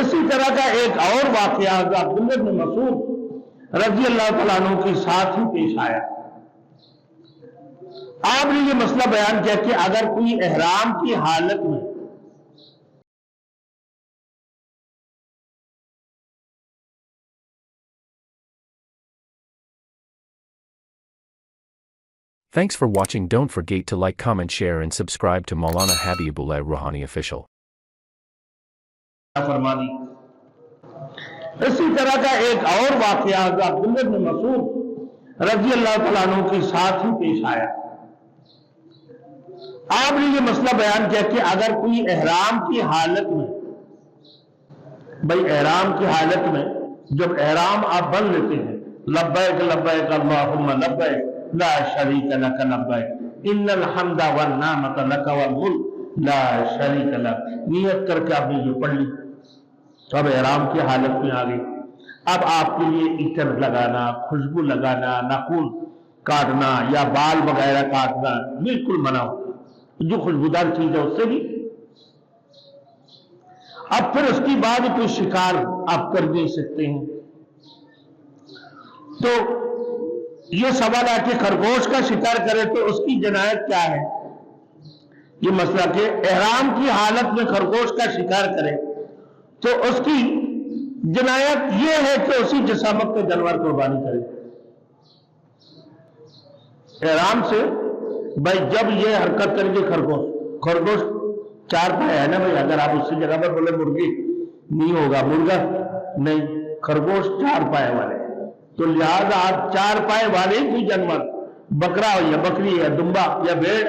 اسی طرح کا ایک اور واقعہ جو عبداللہ بن مسعود رضی اللہ تعالیٰ عنہ کے ساتھ ہی پیش آیا۔ آپ نے یہ مسئلہ بیان کیا کہ اگر کوئی احرام کی حالت میں Thanks for watching. Don't forget to like, comment, share and subscribe to Maulana Habibullah Ruhani Official. فرما دی۔ اسی طرح کا ایک اور واقعہ جو عبداللہ بن مسعود رضی اللہ تعالیٰ عنہ کے ساتھ ہی پیش آیا۔ آپ نے یہ مسئلہ بیان کیا کہ اگر کوئی احرام کی حالت میں، بھائی احرام کی حالت میں جب احرام آپ بن لیتے ہیں، لبیک لبیک اللہم لبیک لا شریک لک لبیک ان الحمد والنعمت لک والملک لا شریک لک، نیت کر کے آپ نے یہ پڑھ لی، تو اب احرام کی حالت میں آ گئی۔ اب آپ کے لیے عطر لگانا، خوشبو لگانا، ناخن کاٹنا یا بال وغیرہ کاٹنا بالکل منع ہو، جو خوشبودار چیز ہے اس سے بھی۔ اب پھر اس کی بعد کوئی شکار آپ کر نہیں سکتے ہیں، تو یہ سوال ہے کہ خرگوش کا شکار کرے تو اس کی جنایت کیا ہے؟ یہ مسئلہ کہ احرام کی حالت میں خرگوش کا شکار کرے تو اس کی جنایت یہ ہے کہ اسی جسامت کے جانور قربانی کرے۔ احرام سے بھائی جب یہ حرکت کریں گے خرگوش چار پائے ہے نا بھائی، اگر آپ اسی جگہ پر بولے مرغی نہیں ہوگا، مرغا نہیں، خرگوش چار پائے والے، تو لہذا آپ چار پائے والے کوئی جانور، بکرا ہو یا بکری یا دمبا یا بھیڑ،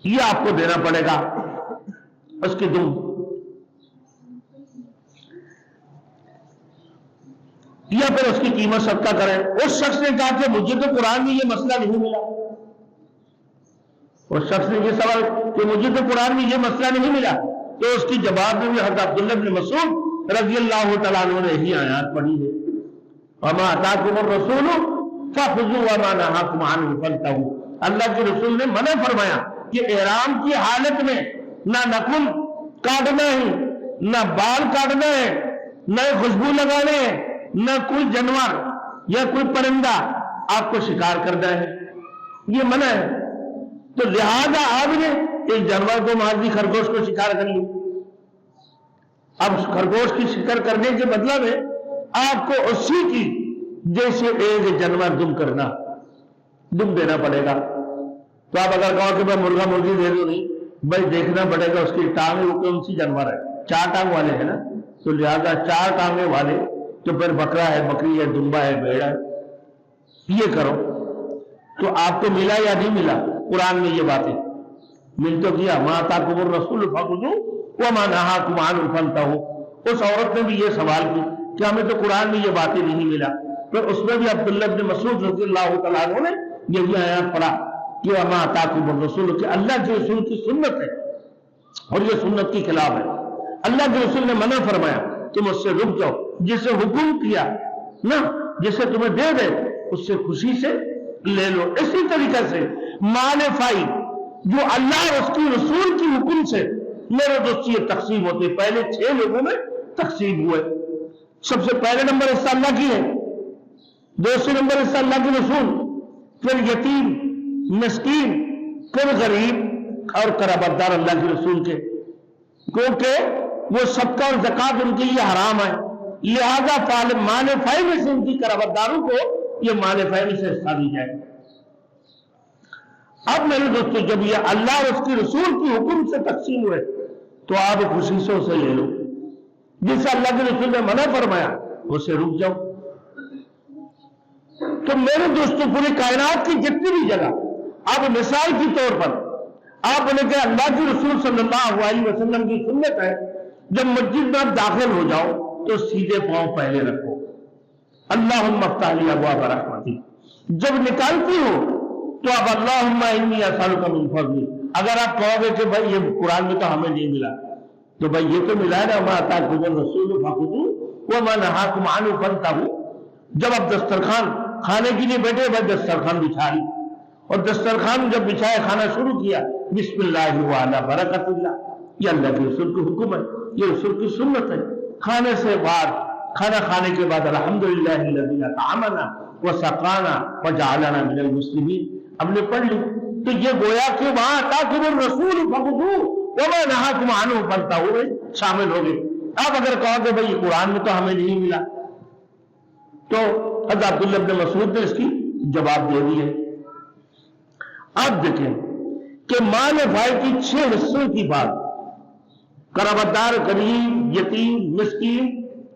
یہ آپ کو دینا پڑے گا اس کی دم۔ یا پھر اس کی قیمت صدقہ کریں۔ اس شخص نے کہا کہ مجھے تو قرآن میں یہ مسئلہ نہیں ملا، اس شخص نے یہ سوال کہ مجھے تو قرآن میں یہ مسئلہ نہیں ملا، تو اس کی جواب میں بھی حضرت عبداللہ بن مسعود رضی اللہ تعالیٰ عنہ نے ہی آیات پڑھی ہے، وَمَا آتَاكُمُ الرَّسُولُ فَخُذُوهُ وَمَا نَهَاكُمْ عَنْهُ فَانْتَهُوا۔ اللہ کے رسول نے منع فرمایا کہ احرام کی حالت میں نہ نخن کاٹنا ہے، نہ بال کاٹنا ہے، نہ خوشبو لگانے ہیں، نہ کوئی جانور یا کوئی پرندہ آپ کو شکار کرنا ہے، یہ منع ہے۔ تو لہذا آپ نے ایک جانور کو مار دی، خرگوش کو شکار کر لی۔ اب خرگوش کی شکار کرنے کے مطلب ہے آپ کو اسی کی جیسے ایک جانور دم کرنا، دم دینا پڑے گا۔ تو آپ اگر کہو کہ میں مرغا مرغی دے دوں، نہیں بھائی، دیکھنا پڑے گا اس کی ٹانگیں وہ کون سی جانور ہے، چار ٹانگ والے ہیں نا، تو لہذا چار ٹانگیں والے تو پھر بکرا ہے، بکری ہے، دمبا ہے، بھیڑ ہے، یہ کرو۔ تو آپ کو ملا یا نہیں ملا قرآن میں یہ باتیں؟ مل تو کیا، مَا آتَاكُمُ الرَّسُولُ فَخُذُوهُ وَمَا نَهَاكُمْ عَنْهُ فَانْتَهُوا۔ اس عورت نے بھی یہ سوال کی کہ ہمیں تو قرآن میں یہ باتیں نہیں ملا، پھر اس میں بھی عبداللہ بن مسعود رضی اللہ تعالیٰ عنہ نے یہی آیات پڑھا کہ وَمَا آتَاكُمُ الرَّسُولُ، کہ اللہ کے رسول کی سنت ہے اور یہ سنت کی خلاف ہے۔ اللہ کے رسول نے منع فرمایا تم اس سے رک جاؤ، جسے حکم کیا نا، جسے تمہیں دے دے اس سے خوشی سے لے لو۔ اسی طریقے سے مال فائی جو اللہ اور اس کی رسول کی حکم سے میرے دوست یہ تقسیم ہوتے، پہلے 6 لوگوں میں تقسیم ہوئے۔ سب سے پہلے نمبر حصہ اللہ کی ہے، دوسرے نمبر حصہ اللہ کے رسول، پھر یتیم، مسکین، پھر غریب اور قرابتدار اللہ کے رسول کے، کیونکہ وہ صدقہ اور زکوٰۃ ان کے لیے حرام ہے، لہذا مال فائی میں سے ان کی قرابتداروں کو یہ مال فائی میں سے حصہ دی جائے۔ اب میرے دوستو جب یہ اللہ اور اس کے رسول کی حکم سے تقسیم ہوئے تو آپ خوشی سے اسے لے لو، جسے اللہ کے رسول نے منع فرمایا اسے رک جاؤ۔ تو میرے دوستو پوری کائنات کی جتنی بھی جگہ، اب مثال کے طور پر آپ نے کہا اللہ کے رسول صلی اللہ علیہ وسلم کی سنت ہے جب مسجد میں آپ داخل ہو جاؤ تو سیدھے پاؤں پہلے رکھو، اللہم افتح لی ابواب رحمتی۔ جب نکالتی ہو تو اب اللہم انی اسألک من فضلی۔ اگر آپ کہو گے کہ بھائی یہ قرآن میں تو ہمیں نہیں ملا، تو بھائی یہ تو ملا ہے نا، وَمَا آتَاكُمُ الرَّسُولُ فَخُذُوهُ وَمَا نَهَاكُمْ عَنْهُ فَانْتَهُوا۔ جب آپ دسترخوان کھانے کے لیے بیٹھے، بھائی دسترخوان بچھا لی، اور دسترخوان جب بچھائے کھانا شروع کیا، بسم اللہ وعلی برکت اللہ، یہ اللہ کے رسول کا حکم ہے، یہ رسول کی سنت ہے۔ کھانے سے بعد، کھانا کھانے کے بعد الحمدللہ الذی اطعمنا وسقانا وجعلنا من المسلمین ہم نے پڑھ لی، تو یہ گویا کہ وہاں آتاکم الرسول فخذوہ وما نہاکم عنہ فانتہوا شامل ہو گئے۔ اب اگر کہو کہ بھئی قرآن میں تو ہمیں نہیں ملا، تو حضرت عبداللہ بن مسعود نے اس کی جواب دے دی ہے۔ اب دیکھیں کہ مال بھائی کی 6 حصوں کی بات، قرابتدار، غریب، یتیم، مسکین،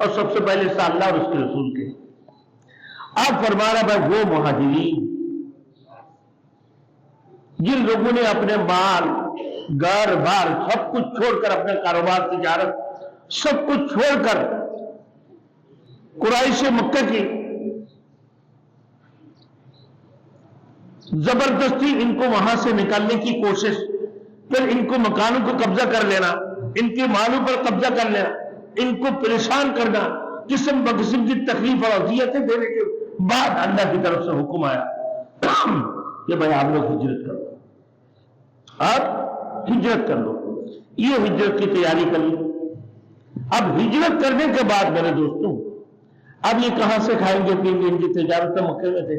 اور سب سے پہلے حصہ اللہ اور اس کے رسول کے۔ اب فرما رہا بھائی وہ مہاجرین جن لوگوں نے اپنے مال، گھر بار سب کچھ چھوڑ کر، اپنے کاروبار، تجارت سب کچھ چھوڑ کر قریش مکہ کی زبردستی ان کو وہاں سے نکالنے کی کوشش، پھر ان کو مکانوں کو قبضہ کر لینا، ان کے مالوں پر قبضہ کر لینا، ان کو پریشان کرنا، قسم بقسم کی تکلیف اور اذیتیں دینے کے بعد اللہ کی طرف سے حکم آیا کہ بھائی آپ لوگ ہجرت کرو، آپ ہجرت کر لو، یہ ہجرت کی تیاری کر لو۔ اب ہجرت کرنے کے بعد میرے دوستوں، اب یہ کہاں سے کھائیں گے پئیں گے؟ ان کی تجارت تو مکے میں تھے،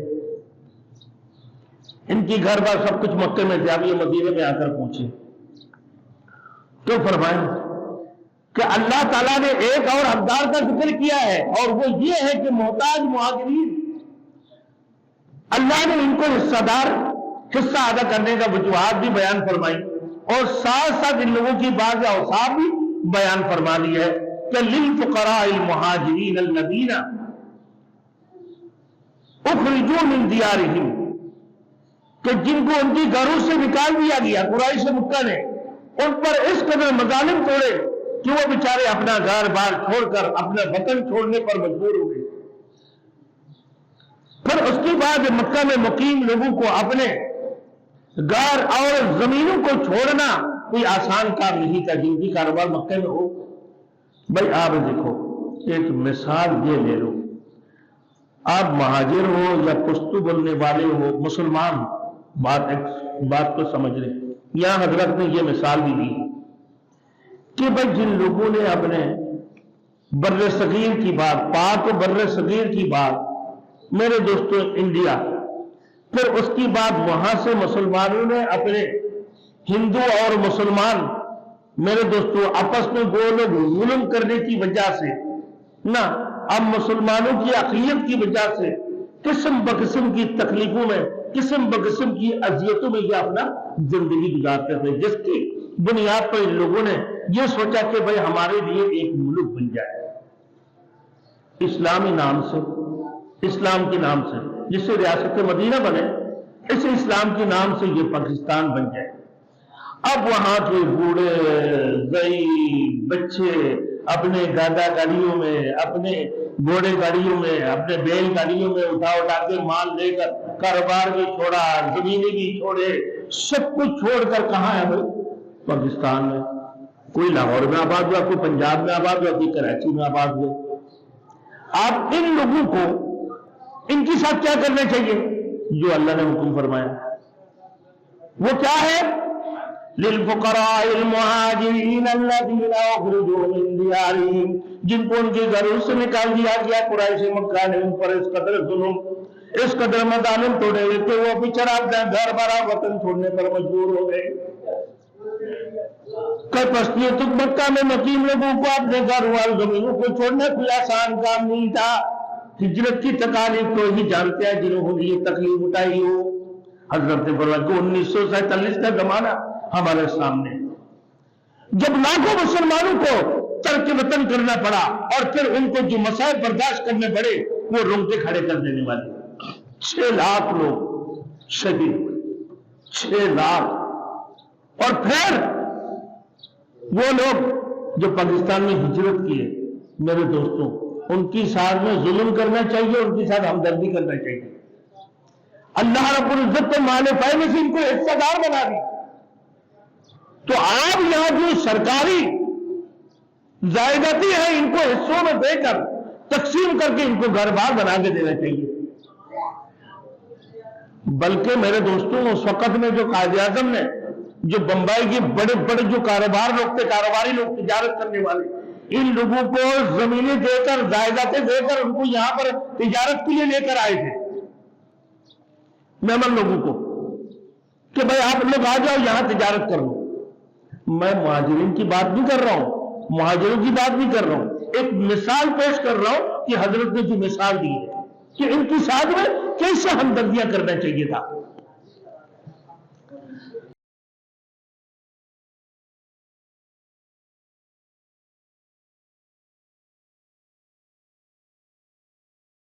ان کی گھر بار سب کچھ مکے میں تھے، اب یہ مدینے میں آ کر پہنچے تو فرمائیں کہ اللہ تعالیٰ نے ایک اور حقدار کا ذکر کیا ہے، اور وہ یہ ہے کہ محتاج مہاجرین اللہ نے ان کو حصہ ادا کرنے کا وجوہات بھی بیان فرمائی، اور ساتھ ساتھ ان لوگوں کی بعض اوصاف بھی بیان فرما دی ہے کہ للفقراء المہاجرین الذین اخرجوا من دیارہم، کہ جن کو ان کی گھروں سے نکال دیا گیا قریش مکہ نے، ان پر اس قدر مظالم توڑے کہ وہ بیچارے اپنا گھر بار چھوڑ کر اپنا وطن چھوڑنے پر مجبور ہو گئے۔ پھر اس کے بعد مکہ میں مقیم لوگوں کو اپنے گھر اور زمینوں کو چھوڑنا کوئی آسان کام نہیں تھا، جن کی کاروبار مکہ میں ہو۔ بھائی آپ دیکھو، ایک مثال یہ لے لو، آپ مہاجر ہو یا پشتو بولنے والے ہو، مسلمان، بات کو سمجھ رہے، یہاں حضرت نے یہ مثال بھی دی کہ بھائی جن لوگوں نے اپنے بر صغیر کی بات، پاک بر صغیر کی بات، میرے دوستوں انڈیا، پھر اس کی بعد وہاں سے مسلمانوں نے اپنے ہندو اور مسلمان میرے دوستوں آپس میں وہ لوگ ظلم کرنے کی وجہ سے نہ، اب مسلمانوں کی اقلیت کی وجہ سے قسم بقسم کی تکلیفوں میں، قسم بقسم کی اذیتوں میں یہ اپنا زندگی گزارتے تھے، جس کی بنیاد پر ان لوگوں نے یہ سوچا کہ بھئی ہمارے لیے ایک ملک بن جائے اسلامی نام سے، اسلام کے نام سے، جس سے ریاست مدینہ بنے، اس اسلام کے نام سے یہ پاکستان بن جائے۔ اب وہاں کے بوڑھے، ضعیف بچے اپنے گاڑا گاڑیوں میں، اپنے گھوڑے گاڑیوں میں، اپنے بیل گاڑیوں میں اٹھا کے مال لے کر کاروبار بھی چھوڑا، زمینیں بھی چھوڑے، سب کچھ چھوڑ کر کہاں ہے بھائی؟ پاکستان میں۔ کوئی لاہور میں آباد ہوا، کوئی پنجاب میں آباد ہوا، کوئی کراچی میں آباد ہوا۔ آپ ان لوگوں کو ان کے ساتھ کیا کرنا چاہیے؟ جو اللہ نے حکم فرمایا وہ کیا ہے؟ للفقراء المہاجرین الذین اخرجوا من دیارہم، جن کو ان کے گھروں سے نکال دیا گیا قریش مکہ نے، ان پر اس قدر ظلم، اس قدر مظالم توڑے ہوئے کہ وہ بیچارہ اپنا گھر بارا وطن چھوڑنے پر مجبور ہو گئے۔ کئی پستیوں تک مکہ میں مقیم لوگوں کو اپنے گھر وال زمینوں کو چھوڑنا کوئی آسان کام نہیں تھا۔ ہجرت کی تکالیف تو ہی جانتے ہیں جنہوں نے یہ تکلیف اٹھائی ہو۔ حضرت نے فرمایا کہ 1947 کا زمانہ ہمارے سامنے، جب لاکھوں مسلمانوں کو ترک وطن کرنا پڑا اور پھر ان کو جو مسائل برداشت کرنے پڑے وہ رونگٹے کھڑے کر دینے والے، 6 لاکھ لوگ شہید ہوئے، 6 لاکھ۔ اور پھر وہ لوگ جو پاکستان میں ہجرت کیے، میرے دوستوں، ان کی ساتھ میں ظلم کرنا چاہیے، ان کی ساتھ ہمدردی کرنا چاہیے۔ اللہ رب العزت تو مال فائدے سے ان کو حصہ دار بنا دی، تو آپ یہاں جو سرکاری زائدتی ہے ان کو حصوں میں دے کر تقسیم کر کے ان کو گھر بار بنا کے دینا چاہیے۔ بلکہ میرے دوستوں اس وقت میں جو قائد اعظم نے جو بمبئی کے بڑے بڑے جو کاروباری لوگ تجارت کرنے والے، ان لوگوں کو زمینیں دے کر، جائیدادیں دے کر ان کو یہاں پر تجارت کے لیے لے کر آئے تھے میمن لوگوں کو، کہ بھائی آپ لوگ آ جاؤ یہاں تجارت کر لو۔ میں مہاجرین کی بات نہیں کر رہا ہوں، مہاجروں کی بات نہیں کر رہا ہوں، ایک مثال پیش کر رہا ہوں کہ حضرت نے جو مثال دی ہے کہ ان کی ساتھ میں کیسے ہمدردیاں کرنا چاہیے تھا۔